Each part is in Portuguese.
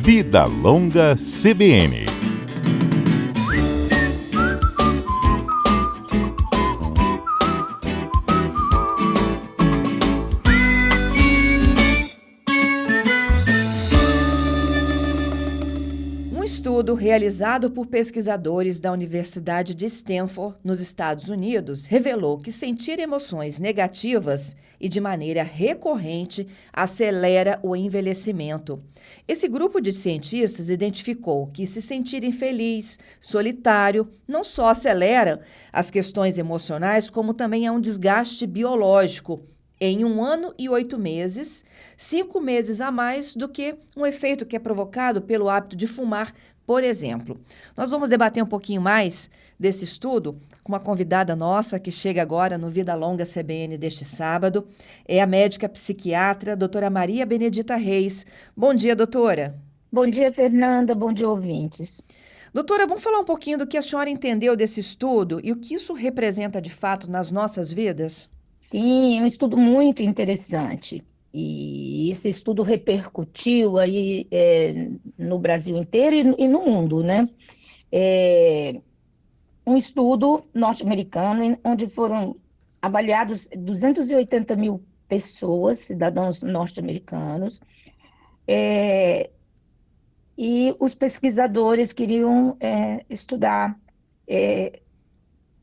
Vida Longa CBN. Um estudo realizado por pesquisadores da Universidade de Stanford, nos Estados Unidos, revelou que sentir emoções negativas e de maneira recorrente acelera o envelhecimento. Esse grupo de cientistas identificou que se sentir infeliz, solitário, não só acelera as questões emocionais, como também há um desgaste biológico. Em 1 ano e 8 meses, 5 meses a mais do que um efeito que é provocado pelo hábito de fumar, por exemplo. Nós vamos debater um pouquinho mais desse estudo com uma convidada nossa que chega agora no Vida Longa CBN deste sábado. É a médica psiquiatra, doutora Maria Benedita Reis. Bom dia, doutora. Bom dia, Fernanda. Bom dia, ouvintes. Doutora, vamos falar um pouquinho do que a senhora entendeu desse estudo e o que isso representa de fato nas nossas vidas? Sim, é um estudo muito interessante. E esse estudo repercutiu aí no Brasil inteiro e no mundo, né? É um estudo norte-americano onde foram avaliados 280 mil pessoas, cidadãos norte-americanos, e os pesquisadores queriam estudar,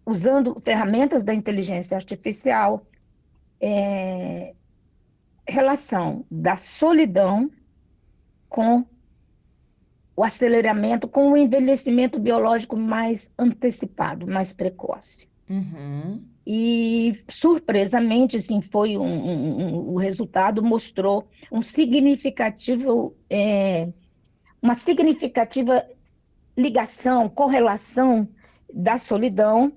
usando ferramentas da inteligência artificial, relação da solidão com o aceleramento, com o envelhecimento biológico mais antecipado, mais precoce. Uhum. E, surpresamente, assim, o resultado mostrou uma significativa ligação, correlação da solidão.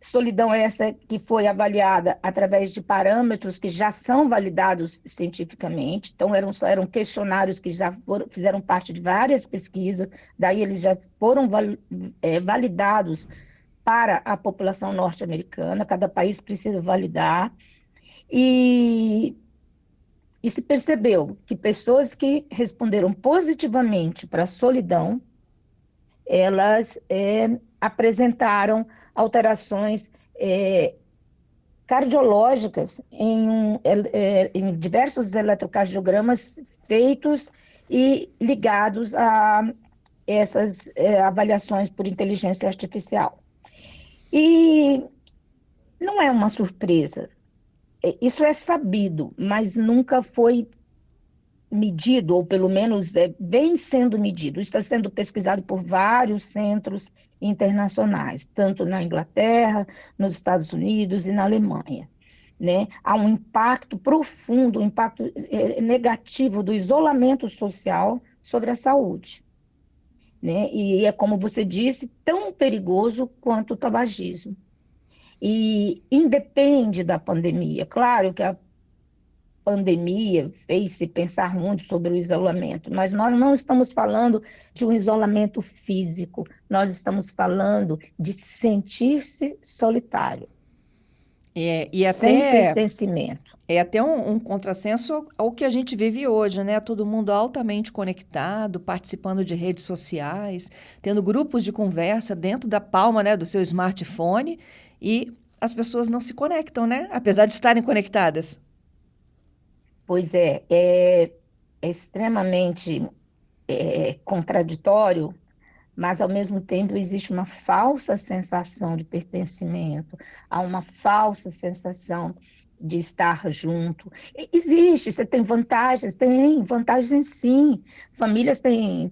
Solidão essa que foi avaliada através de parâmetros que já são validados cientificamente. Então, eram questionários que já fizeram parte de várias pesquisas, daí eles já foram validados para a população norte-americana, cada país precisa validar. E se percebeu que pessoas que responderam positivamente para a solidão, elas apresentaram alterações cardiológicas em diversos eletrocardiogramas feitos e ligados a essas avaliações por inteligência artificial. E não é uma surpresa, isso é sabido, mas nunca foi medido, ou pelo menos vem sendo medido. Está sendo pesquisado por vários centros internacionais, tanto na Inglaterra, nos Estados Unidos e na Alemanha. Né? Há um impacto profundo, um impacto negativo do isolamento social sobre a saúde. Né? E é, como você disse, tão perigoso quanto o tabagismo. E independe da pandemia. Claro que a pandemia fez-se pensar muito sobre o isolamento, mas nós não estamos falando de um isolamento físico, nós estamos falando de sentir-se solitário, sem pertencimento. É até um contrassenso ao que a gente vive hoje, né? Todo mundo altamente conectado, participando de redes sociais, tendo grupos de conversa dentro da palma, né, do seu smartphone, e as pessoas não se conectam, né? Apesar de estarem conectadas. Pois é extremamente contraditório, mas, ao mesmo tempo, existe uma falsa sensação de pertencimento, há uma falsa sensação de estar junto. Existe, você tem vantagens sim. Famílias têm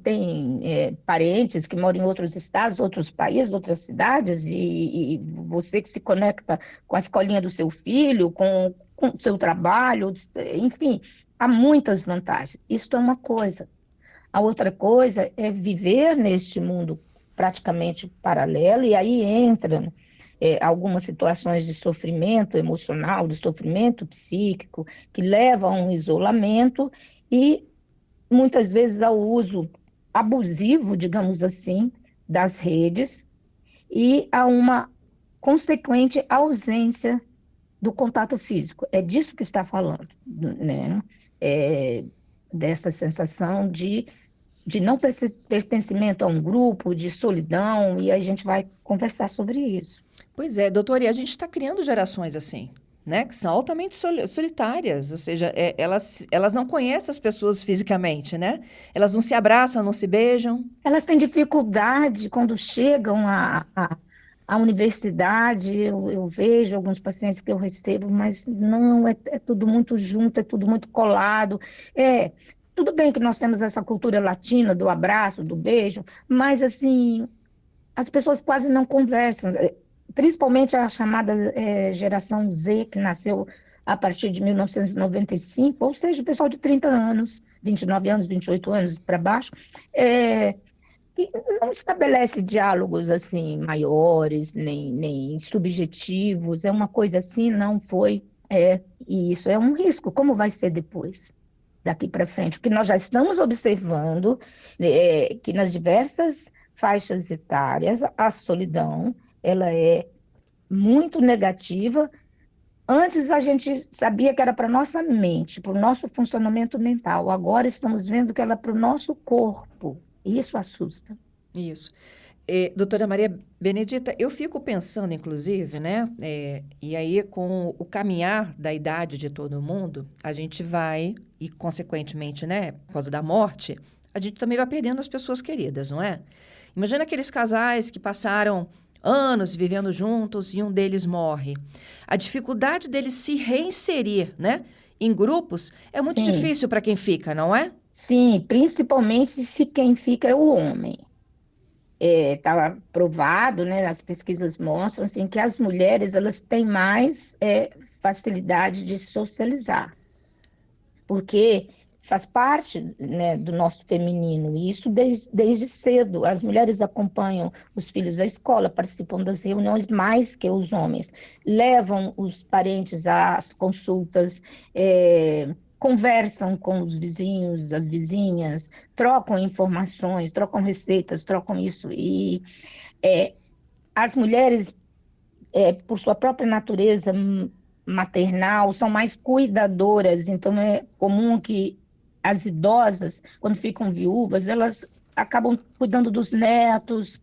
parentes que moram em outros estados, outros países, outras cidades, e você que se conecta com a escolinha do seu filho, com o seu trabalho, enfim, há muitas vantagens. Isso é uma coisa. A outra coisa é viver neste mundo praticamente paralelo, e aí entram algumas situações de sofrimento emocional, de sofrimento psíquico, que levam a um isolamento e muitas vezes ao uso abusivo, digamos assim, das redes e a uma consequente ausência do contato físico. É disso que está falando, né? Dessa sensação de de não pertencimento a um grupo, de solidão, e a gente vai conversar sobre isso. Pois é, doutora, e a gente está criando gerações assim, né? Que são altamente solitárias, ou seja, elas não conhecem as pessoas fisicamente, né? Elas não se abraçam, não se beijam. Elas têm dificuldade quando chegam à universidade, eu vejo alguns pacientes que eu recebo, mas não, é tudo muito junto, é tudo muito colado. Tudo bem que nós temos essa cultura latina do abraço, do beijo, mas assim, as pessoas quase não conversam, principalmente a chamada geração Z, que nasceu a partir de 1995, ou seja, o pessoal de 30 anos, 29 anos, 28 anos para baixo, que não estabelece diálogos assim maiores, nem subjetivos, é uma coisa assim, não foi, e isso é um risco. Como vai ser depois, daqui para frente? Porque nós já estamos observando que nas diversas faixas etárias a solidão ela é muito negativa. Antes a gente sabia que era para nossa mente, para o nosso funcionamento mental. Agora estamos vendo que ela é para o nosso corpo. Isso assusta. Isso. Doutora Maria Benedita, eu fico pensando, inclusive, né? E aí, com o caminhar da idade de todo mundo, a gente vai, e consequentemente, né, por causa da morte, a gente também vai perdendo as pessoas queridas, não é? Imagina aqueles casais que passaram anos vivendo juntos e um deles morre. A dificuldade deles se reinserir, né, em grupos é muito Sim, difícil para quem fica, não é? sim, principalmente se quem fica é o homem. Está provado, né, as pesquisas mostram assim, que as mulheres elas têm mais facilidade de socializar, porque faz parte, né, do nosso feminino, e isso desde cedo. As mulheres acompanham os filhos à escola, participam das reuniões mais que os homens, levam os parentes às consultas, conversam com os vizinhos, as vizinhas, trocam informações, trocam receitas, trocam isso. E as mulheres, por sua própria natureza maternal, são mais cuidadoras, então é comum que as idosas, quando ficam viúvas, elas acabam cuidando dos netos,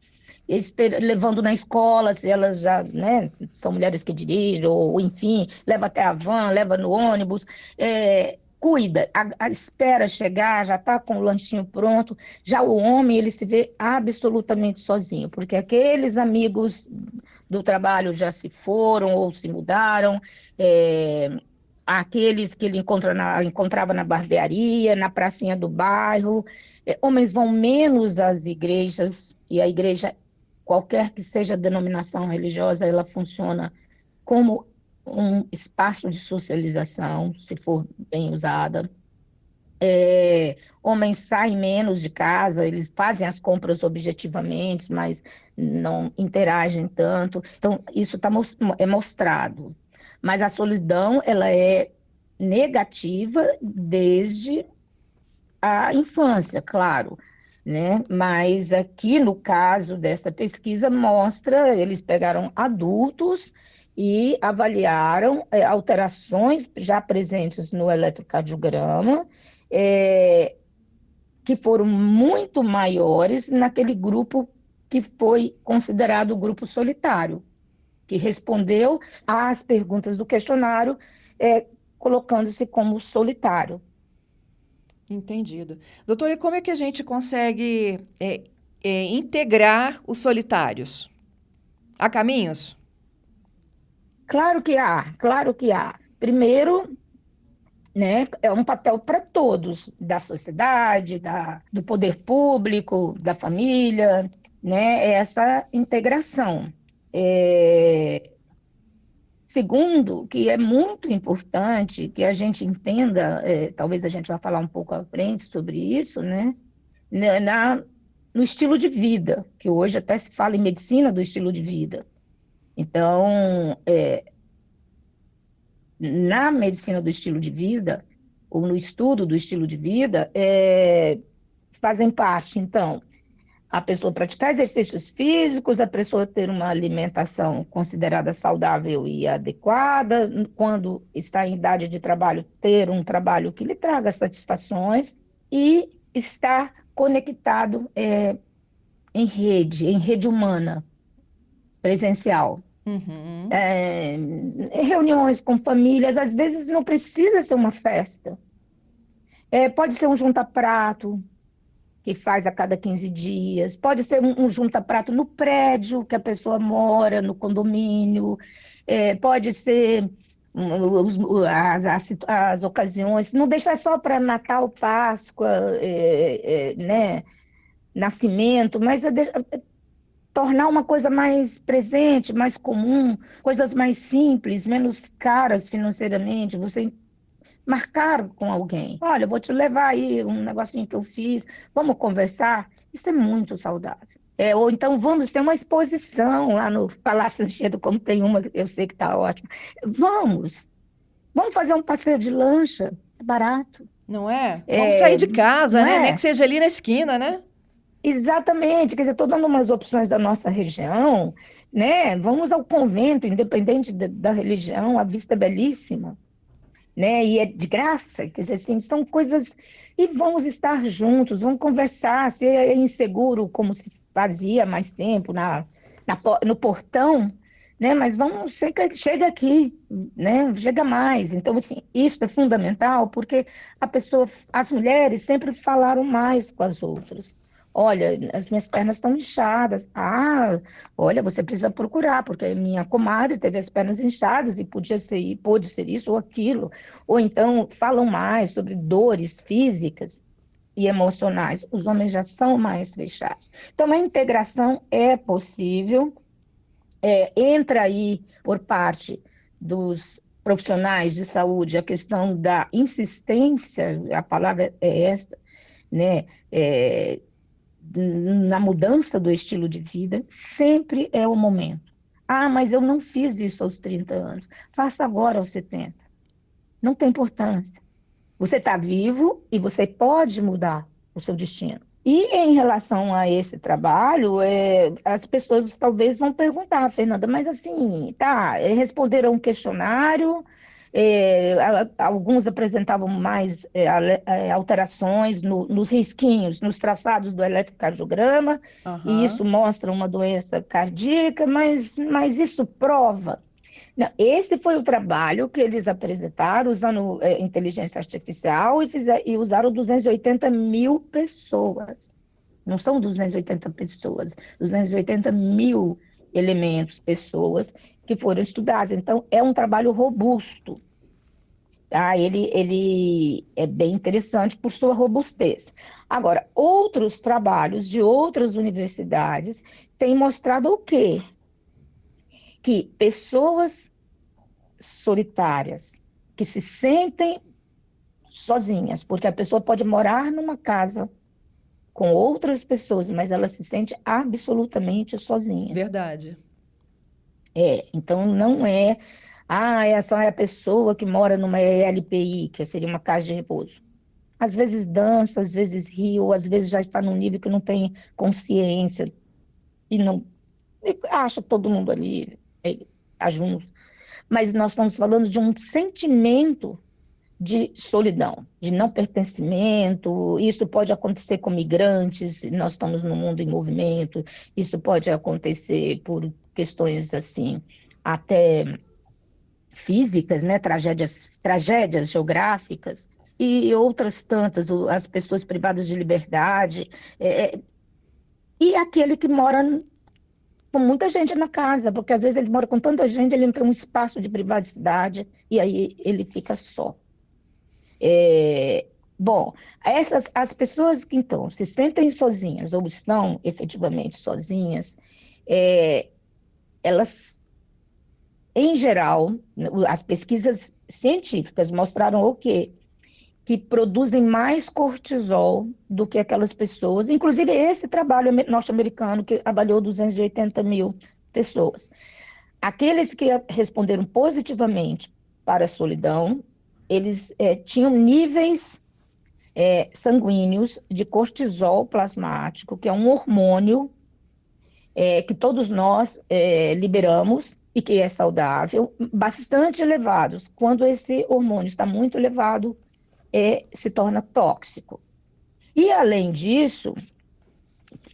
levando na escola, se elas já, né, são mulheres que dirigem, ou enfim, leva até a van, leva no ônibus, cuida, espera chegar, já está com o lanchinho pronto. Já o homem, ele se vê absolutamente sozinho, porque aqueles amigos do trabalho já se foram ou se mudaram, aqueles que ele encontrava na barbearia, na pracinha do bairro. Homens vão menos às igrejas, e a igreja, qualquer que seja a denominação religiosa, ela funciona como um espaço de socialização, se for bem usada. Homens saem menos de casa, eles fazem as compras objetivamente, mas não interagem tanto. Então, isso é mostrado. Mas a solidão, ela é negativa desde a infância, claro, né? Mas aqui, no caso dessa pesquisa, mostra, eles pegaram adultos e avaliaram alterações já presentes no eletrocardiograma, que foram muito maiores naquele grupo que foi considerado o grupo solitário, que respondeu às perguntas do questionário, colocando-se como solitário. Entendido. Doutora, e como é que a gente consegue integrar os solitários? Há caminhos? Claro que há, claro que há. Primeiro, né, é um papel para todos, da sociedade, do poder público, da família, né, essa integração. Segundo, que é muito importante que a gente entenda, talvez a gente vá falar um pouco à frente sobre isso, né, no estilo de vida, que hoje até se fala em medicina do estilo de vida. Então, na medicina do estilo de vida, ou no estudo do estilo de vida, fazem parte, então, a pessoa praticar exercícios físicos, a pessoa ter uma alimentação considerada saudável e adequada, quando está em idade de trabalho, ter um trabalho que lhe traga satisfações e estar conectado em rede humana, presencial. Uhum. Reuniões com famílias, às vezes não precisa ser uma festa. Pode ser um junta-prato, que faz a cada 15 dias, pode ser um junta-prato no prédio que a pessoa mora, no condomínio, pode ser as ocasiões, não deixar só para Natal, Páscoa, né, nascimento, mas tornar uma coisa mais presente, mais comum, coisas mais simples, menos caras financeiramente, você marcar com alguém. Olha, eu vou te levar aí um negocinho que eu fiz, vamos conversar. Isso é muito saudável. Ou então vamos ter uma exposição lá no Palácio Anchieta, como tem uma, eu sei que está ótima. Vamos fazer um passeio de lancha, é barato. Não é? Vamos sair de casa, Não né? Nem é? que seja ali na esquina, né? Exatamente, quer dizer, estou dando umas opções da nossa região, né? Vamos ao convento, independente da religião, a vista é belíssima, né? E é de graça, quer dizer, assim, são coisas. E vamos estar juntos, vamos conversar, se é inseguro, como se fazia há mais tempo no portão, né? Mas vamos, chega aqui, né? Chega mais. Então, assim, isso é fundamental, porque as mulheres sempre falaram mais com as outras. Olha, as minhas pernas estão inchadas. Ah, olha, você precisa procurar, porque minha comadre teve as pernas inchadas e pôde ser isso ou aquilo. Ou então falam mais sobre dores físicas e emocionais. Os homens já são mais fechados. Então, a integração é possível, entra aí por parte dos profissionais de saúde a questão da insistência, a palavra é esta, né? Na mudança do estilo de vida, sempre é o momento. Ah, mas eu não fiz isso aos 30 anos. Faça agora aos 70. Não tem importância. Você está vivo e você pode mudar o seu destino. E em relação a esse trabalho, as pessoas talvez vão perguntar, Fernanda, mas assim, tá, responderam um questionário, alguns apresentavam mais alterações nos risquinhos, nos traçados do eletrocardiograma, e Aham. isso mostra uma doença cardíaca, mas isso prova. Não, esse foi o trabalho que eles apresentaram usando inteligência artificial e usaram 280 mil pessoas. Não são 280 pessoas, 280 mil elementos, pessoas que foram estudadas. Então, é um trabalho robusto. Tá? Ele é bem interessante por sua robustez. Agora, outros trabalhos de outras universidades têm mostrado o quê? Que pessoas solitárias, que se sentem sozinhas, porque a pessoa pode morar numa casa com outras pessoas, mas ela se sente absolutamente sozinha. Verdade. Então não é só a pessoa que mora numa ELPI, que seria uma casa de repouso. Às vezes dança, às vezes ri, ou às vezes já está num nível que não tem consciência e não e acha todo mundo ali, tá junto. Mas nós estamos falando de um sentimento de solidão, de não pertencimento. Isso pode acontecer com migrantes, nós estamos num mundo em movimento, isso pode acontecer por questões assim, até físicas, né? Tragédias geográficas, e outras tantas, as pessoas privadas de liberdade, e aquele que mora com muita gente na casa, porque às vezes ele mora com tanta gente, ele não tem um espaço de privacidade, e aí ele fica só. Bom, as pessoas que então se sentem sozinhas ou estão efetivamente sozinhas, elas, em geral, as pesquisas científicas mostraram o quê? Que produzem mais cortisol do que aquelas pessoas, inclusive esse trabalho norte-americano que avaliou 280 mil pessoas. Aqueles que responderam positivamente para a solidão, eles tinham níveis sanguíneos de cortisol plasmático, que é um hormônio que todos nós liberamos e que é saudável, bastante elevados. Quando esse hormônio está muito elevado, se torna tóxico. E, além disso,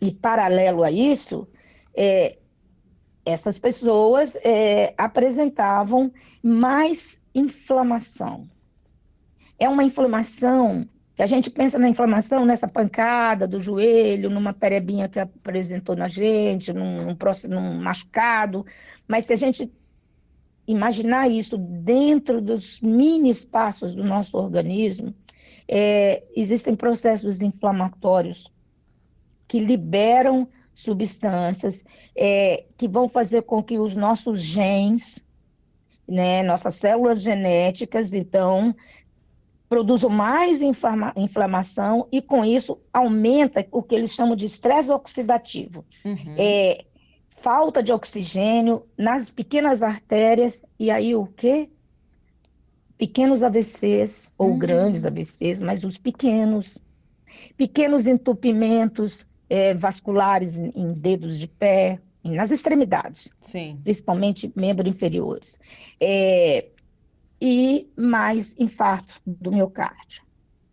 e paralelo a isso, essas pessoas apresentavam mais inflamação. É uma inflamação que a gente pensa na inflamação, nessa pancada do joelho, numa perebinha que apresentou na gente, num machucado, mas se a gente imaginar isso dentro dos mini espaços do nosso organismo, existem processos inflamatórios que liberam substâncias que vão fazer com que os nossos genes, né, nossas células genéticas, então, produzam mais inflamação e, com isso, aumenta o que eles chamam de estresse oxidativo. Falta de oxigênio nas pequenas artérias, e aí o quê? Pequenos AVCs, ou grandes AVCs, mas os pequenos entupimentos vasculares em dedos de pé, nas extremidades, Sim. Principalmente membros inferiores. E mais infarto do miocárdio.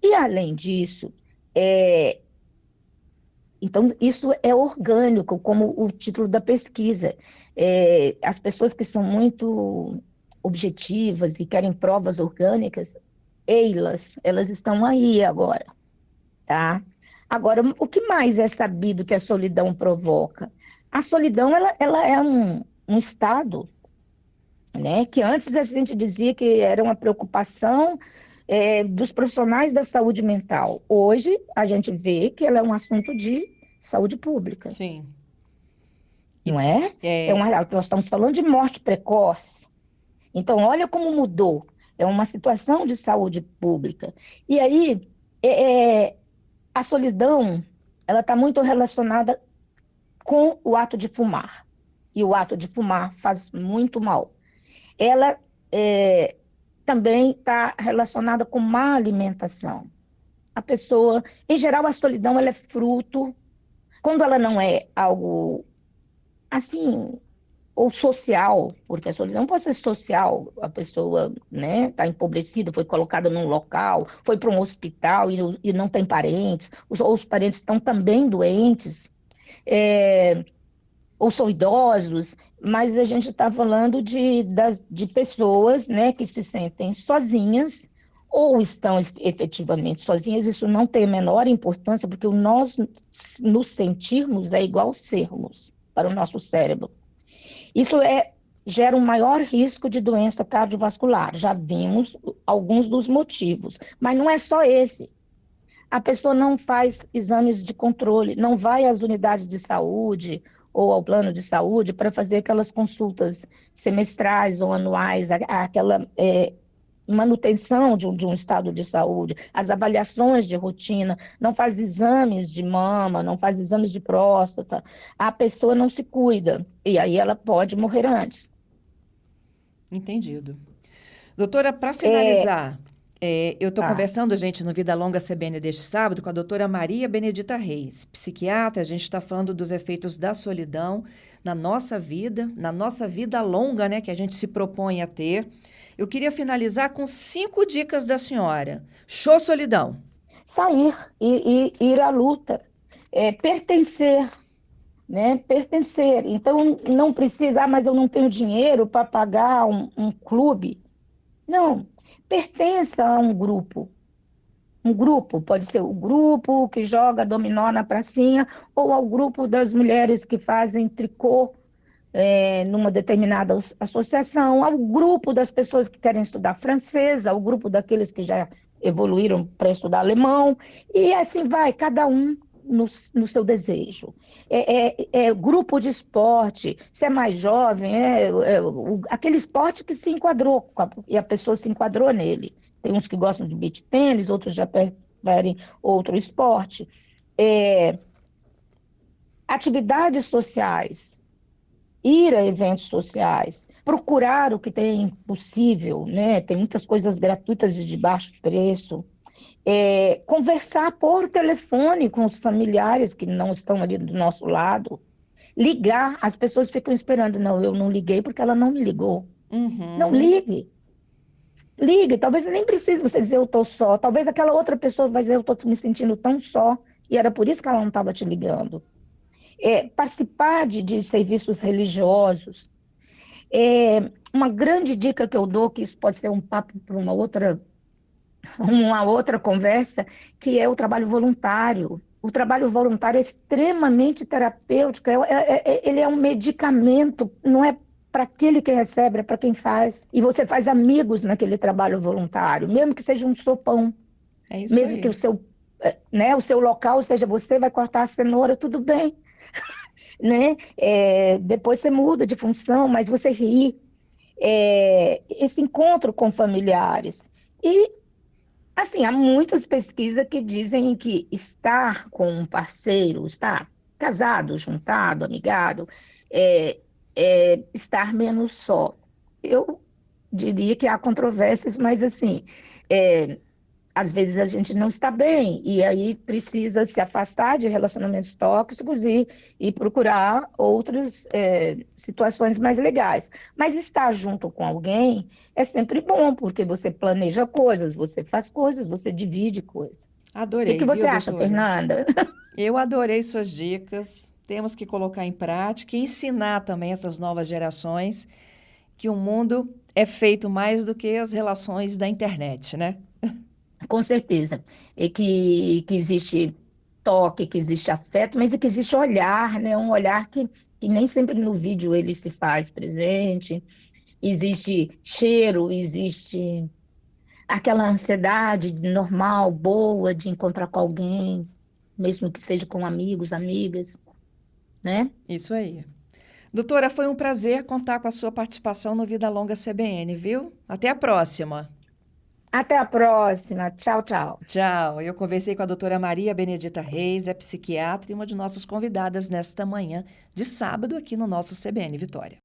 E, além disso, então, isso é orgânico, como o título da pesquisa. As pessoas que são muito objetivas e querem provas orgânicas, elas estão aí agora, tá? Agora, o que mais é sabido que a solidão provoca? A solidão, ela é um estado, né, que antes a gente dizia que era uma preocupação dos profissionais da saúde mental. Hoje, a gente vê que ela é um assunto de saúde pública. Sim. Não é? Nós estamos falando de morte precoce. Então, olha como mudou. É uma situação de saúde pública. E aí, a solidão, ela está muito relacionada com o ato de fumar. E o ato de fumar faz muito mal. Ela também está relacionada com má alimentação. A pessoa, em geral, a solidão ela é fruto, quando ela não é algo assim, ou social, porque a solidão pode ser social, a pessoa, né, está empobrecida, foi colocada num local, foi para um hospital e não tem parentes, ou os parentes estão também doentes, ou são idosos, mas a gente está falando de pessoas, né, que se sentem sozinhas ou estão efetivamente sozinhas. Isso não tem a menor importância, porque nós nos sentirmos é igual sermos para o nosso cérebro. Isso gera um maior risco de doença cardiovascular. Já vimos alguns dos motivos, mas não é só esse. A pessoa não faz exames de controle, não vai às unidades de saúde ou ao plano de saúde para fazer aquelas consultas semestrais ou anuais, aquela manutenção de um estado de saúde, as avaliações de rotina, não faz exames de mama, não faz exames de próstata, a pessoa não se cuida, e aí ela pode morrer antes. Entendido. Doutora, para finalizar, eu estou conversando, gente, no Vida Longa CBN deste sábado com a doutora Maria Benedita Reis, psiquiatra. A gente está falando dos efeitos da solidão na nossa vida longa, né, que a gente se propõe a ter. Eu queria finalizar com 5 dicas da senhora. Show solidão. Sair, ir à luta, pertencer, né? Pertencer. Então, não precisa, mas eu não tenho dinheiro para pagar um clube. Não, pertença a um grupo. Um grupo, pode ser o grupo que joga dominó na pracinha, ou ao grupo das mulheres que fazem tricô numa determinada associação, ao grupo das pessoas que querem estudar francês, ao grupo daqueles que já evoluíram para estudar alemão, e assim vai, cada um no seu desejo. Grupo de esporte, se é mais jovem, aquele esporte que se enquadrou, e a pessoa se enquadrou nele. Tem uns que gostam de beach tênis, outros já preferem outro esporte. Atividades sociais, ir a eventos sociais, procurar o que tem possível, né? Tem muitas coisas gratuitas e de baixo preço. Conversar por telefone com os familiares que não estão ali do nosso lado. Ligar, as pessoas ficam esperando. Não, eu não liguei porque ela não me ligou. Uhum. Não ligue. Ligue, talvez nem precise você dizer eu estou só, talvez aquela outra pessoa vai dizer eu estou me sentindo tão só, e era por isso que ela não estava te ligando. Participar de serviços religiosos. Uma grande dica que eu dou, que isso pode ser um papo para uma outra conversa, que é o trabalho voluntário. O trabalho voluntário é extremamente terapêutico, ele é um medicamento, não é para aquele que recebe, é para quem faz. E você faz amigos naquele trabalho voluntário, mesmo que seja um sopão, É isso mesmo aí. que o seu local seja você vai cortar a cenoura, tudo bem, né? Depois você muda de função, mas você ri. Esse encontro com familiares. E, assim, há muitas pesquisas que dizem que estar com um parceiro, estar casado, juntado, amigado, é, estar menos só. Eu diria que há controvérsias, mas, assim, é, às vezes a gente não está bem e aí precisa se afastar de relacionamentos tóxicos e procurar outras situações mais legais. Mas estar junto com alguém é sempre bom, porque você planeja coisas, você faz coisas, você divide coisas. O que Adorei, você viu, acha, doutora? Fernanda? Eu adorei suas dicas. Temos que colocar em prática e ensinar também essas novas gerações que o mundo é feito mais do que as relações da internet, né? Com certeza. Que existe toque, que existe afeto, mas é que existe olhar, né? Um olhar que nem sempre no vídeo ele se faz presente. Existe cheiro, existe aquela ansiedade normal, boa, de encontrar com alguém, mesmo que seja com amigos, amigas, né? Isso aí. Doutora, foi um prazer contar com a sua participação no Vida Longa CBN, viu? Até a próxima. Até a próxima. Tchau, tchau. Tchau. Eu conversei com a doutora Maria Benedita Reis, é psiquiatra e uma de nossas convidadas nesta manhã de sábado aqui no nosso CBN Vitória.